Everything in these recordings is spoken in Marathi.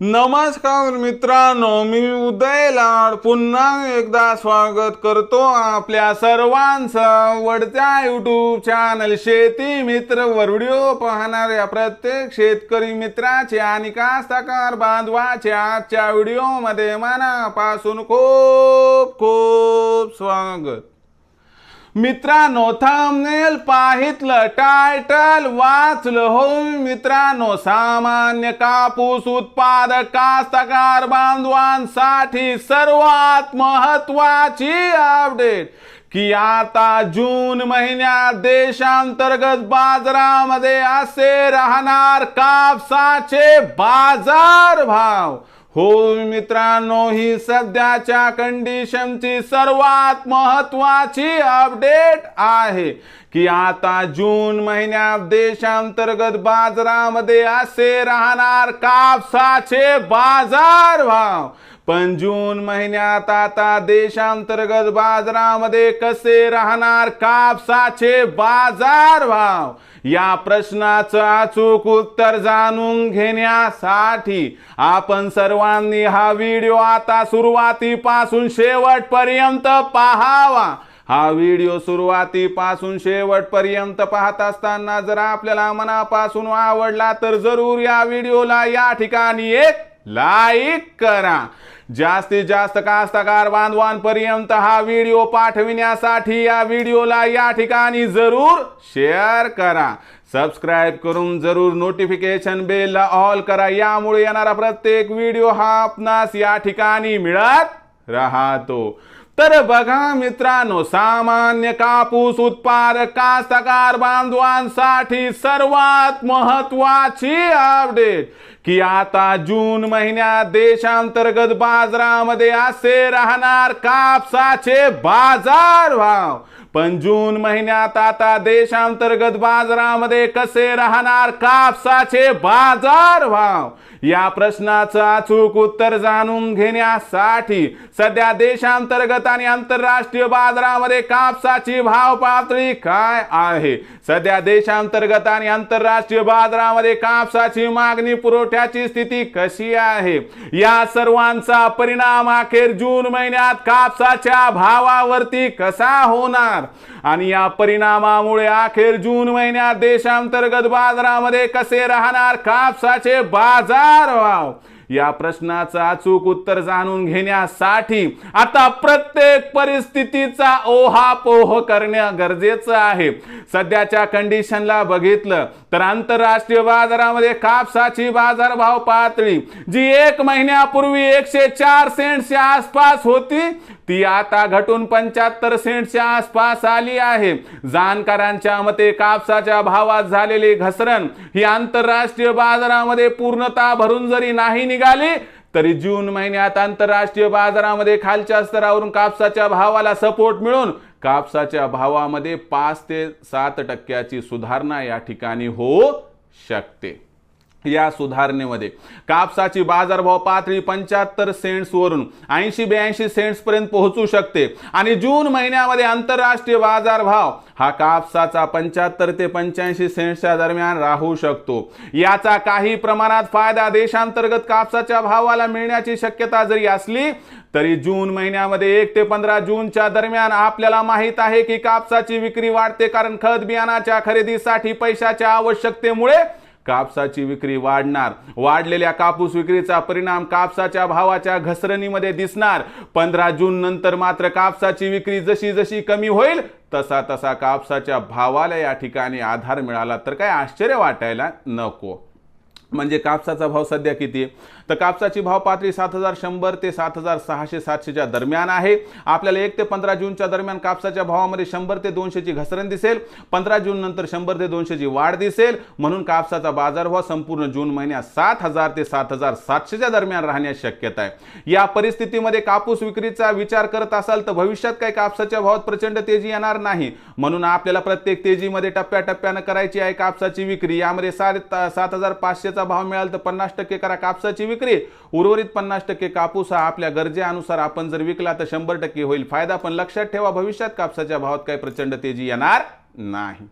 नमस्कार मित्रांनो, मी उदय लाड पुन्हा एकदा स्वागत करतो आपल्या सर्वांचं वडत्या यूट्यूब चॅनल शेती मित्र वर व्हिडिओ पाहणाऱ्या प्रत्येक शेतकरी मित्राचे आणि कास्तकार बांधवाचे आजच्या व्हिडिओमध्ये मनापासून खूप खूप स्वागत। मित्रांनो, थंबनेल पाहितलं, टायटल वाचलं हो मित्रांनो। सामान्य कापूस उत्पादक कास्तकार बांधवांसाठी सर्वात महत्त्वाची अपडेट की आता जून महिन्यात देशांतर्गत बाजारामध्ये असे राहणार कापसाचे बाजार भाव। हो मित्रांनो, ही सध्याच्या कंडिशनची सर्वात महत्त्वाची अपडेट आहे की आता जून महिन्यात देशांतर्गत बाजारामध्ये असे राहणार कापसाचे बाजार भाव। पण जून महिन्यात आता देशांतर्गत बाजारामध्ये कसे राहणार कापसाचे बाजार भाव, या प्रश्नाचं अचूक उत्तर जाणून घेण्यासाठी आपण सर्वांनी हा व्हिडिओ आता सुरुवातीपासून शेवटपर्यंत पाहावा। हा व्हिडिओ सुरुवातीपासून शेवटपर्यंत पाहत असताना जर आपल्याला मनापासून आवडला तर जरूर या व्हिडिओला या ठिकाणी एक लाईक करा। जास्तीत जास्त कास्तकार बांधवांपर्यंत हा व्हिडिओ पाठविण्यासाठी या व्हिडिओला या ठिकाणी जरूर शेअर करा। सबस्क्राइब करून जरूर नोटिफिकेशन बेलला ऑल करा, यामुळे येणारा प्रत्येक व्हिडिओ हा आपणास या ठिकाणी मिळत राहतो। तर बघा मित्रांनो, सामान्य कापूस उत्पादक कास्तकार बांधवांसाठी सर्वात महत्त्वाची अपडेट की आता जून महिन्यात देशांतर्गत बाजारामध्ये असे राहणार कापसाचे बाजार भाव। पण जून महिन्यात आता देशांतर्गत बाजारामध्ये कसे राहणार कापसाचे बाजार भाव, या प्रश्नाचं अचूक उत्तर जाणून घेण्यासाठी सध्या देशांतर्गत आणि आंतरराष्ट्रीय बाजारामध्ये कापसाची भाव पातळी काय आहे, सध्या देशांतर्गत आणि आंतरराष्ट्रीय बाजारामध्ये कापसाची मागणी पुरवठ्याची स्थिती कशी आहे, या सर्वांचा परिणाम अखेर जून महिन्यात कापसाच्या भावावरती कसा होणार आणि या परिणामामुळे अखेर जून महिन्यात देशांतर्गत बाजारामध्ये कसे राहणार कापसाचे बाजार भाव, या प्रश्नाचं अचूक उत्तर जाणून घेण्यासाठी आता प्रत्येक परिस्थितीचा ओहापोह करणे गरजेचं आहे। सध्याच्या कंडिशनला बघितलं तर आंतरराष्ट्रीय बाजारामध्ये कापसाची बाजारभाव पातळी जी एक महिन्यापूर्वी 104 सेंट्सच्या आसपास होती ती आता घटून 75 सेंट्सच्या आसपास आली आहे। जाणकारांच्या मते कापसाच्या भावात झालेली घसरण ही आंतरराष्ट्रीय बाजारामध्ये पूर्णतः भरून जरी नाही निघाली तरी जून महिन्यात आंतरराष्ट्रीय बाजारामध्ये खालच्या स्तरावरून कापसाच्या भावाला सपोर्ट मिळून कापसाच्या भावामध्ये 5 ते 7% सुधारणा या ठिकाणी होऊ शकते। या सुधारणेमध्ये कापसाची बाजारभाव पातळी 75 सेंट्स वरून 80-82 सेंट्स पर्यंत पोहोचू शकते आणि जून महिन्यामध्ये आंतरराष्ट्रीय बाजारभाव हा कापसाचा 75 ते 85 सेंट्सच्या दरम्यान राहू शकतो। याचा काही प्रमाणात फायदा देशांतर्गत कापसाच्या भावाला मिळण्याची शक्यता जरी असली तरी जून महिन्यामध्ये 1 ते 15 जूनच्या दरम्यान आपल्याला माहित आहे की कापसाची विक्री वाढते, कारण खत बियाणाच्या खरेदीसाठी पैशाच्या आवश्यकतेमुळे कापसाची विक्री वाढणार। वाढलेल्या कापूस विक्रीचा परिणाम कापसाच्या भावाच्या घसरणीमध्ये दिसणार। 15 जून नंतर मात्र कापसाची विक्री जशी जशी कमी होईल तसा तसा कापसाच्या भावाला या ठिकाणी आधार मिळाला तर काय आश्चर्य वाटायला नको। म्हणजे कापसाचा भाव सध्या किती आहे तर कापसाची भाव पातळी 7100 ते 7600-700च्या दरम्यान आहे। आपल्याला 1 ते 15 जूनच्या दरम्यान कापसाच्या भावामध्ये 100 ते 200 ची घसरण दिसेल, 15 जून नंतर 100 ते 200 ची वाढ दिसेल, म्हणून कापसाचा बाजारभाव संपूर्ण जून महिन्यात 7000 ते 7700च्या दरम्यान राहण्याची शक्यता आहे। या परिस्थितीमध्ये कापूस विक्रीचा विचार करत असाल तर भविष्यात काही कापसाच्या भावात प्रचंड तेजी येणार नाही, म्हणून आपल्याला प्रत्येक तेजीमध्ये टप्प्याटप्प्याने करायची आहे कापसाची विक्री। यामध्ये 7500 भाव मिळाला तर 50% करा कापसाची विक्री, उर्वरित 50% कापूस हा आपल्या गरजेनुसार आपण जर विकला तर 100% होईल फायदा। पण लक्षात ठेवा, भविष्यात कापसाच्या भावात काही प्रचंड तेजी येणार नाही।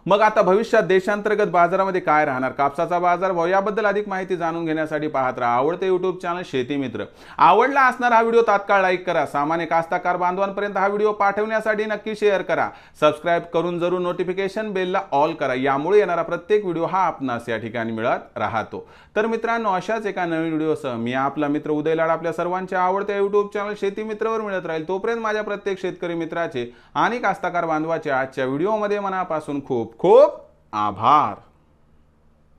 मग आता भविष्यात देशांतर्गत बाजारामध्ये काय राहणार, कापसाचा बाजारभाव याबद्दल अधिक माहिती जाणून घेण्यासाठी पाहत राहा आवडते युट्यूब चॅनल शेती मित्र. आवडला असणार हा व्हिडिओ तात्काळ लाईक करा. सामान्य कास्तकार बांधवांपर्यंत हा व्हिडिओ पाठवण्यासाठी नक्की शेअर करा. सबस्क्राईब करून जरूर नोटिफिकेशन बेलला ऑल करा. यामुळे येणारा प्रत्येक व्हिडिओ हा आपणास या ठिकाणी मिळत राहतो. तर मित्रांनो, अशाच एका नवीन व्हिडिओसह मी आपला मित्र उदय लाड आपल्या सर्वांच्या आवडत्या युट्यूब चॅनल शेती मित्रवर मिळत राहील. तोपर्यंत माझ्या प्रत्येक शेतकरी मित्राचे आणि कास्तकार बांधवाचे आजच्या व्हिडिओमध्ये मनापासून खूप खूप आभार.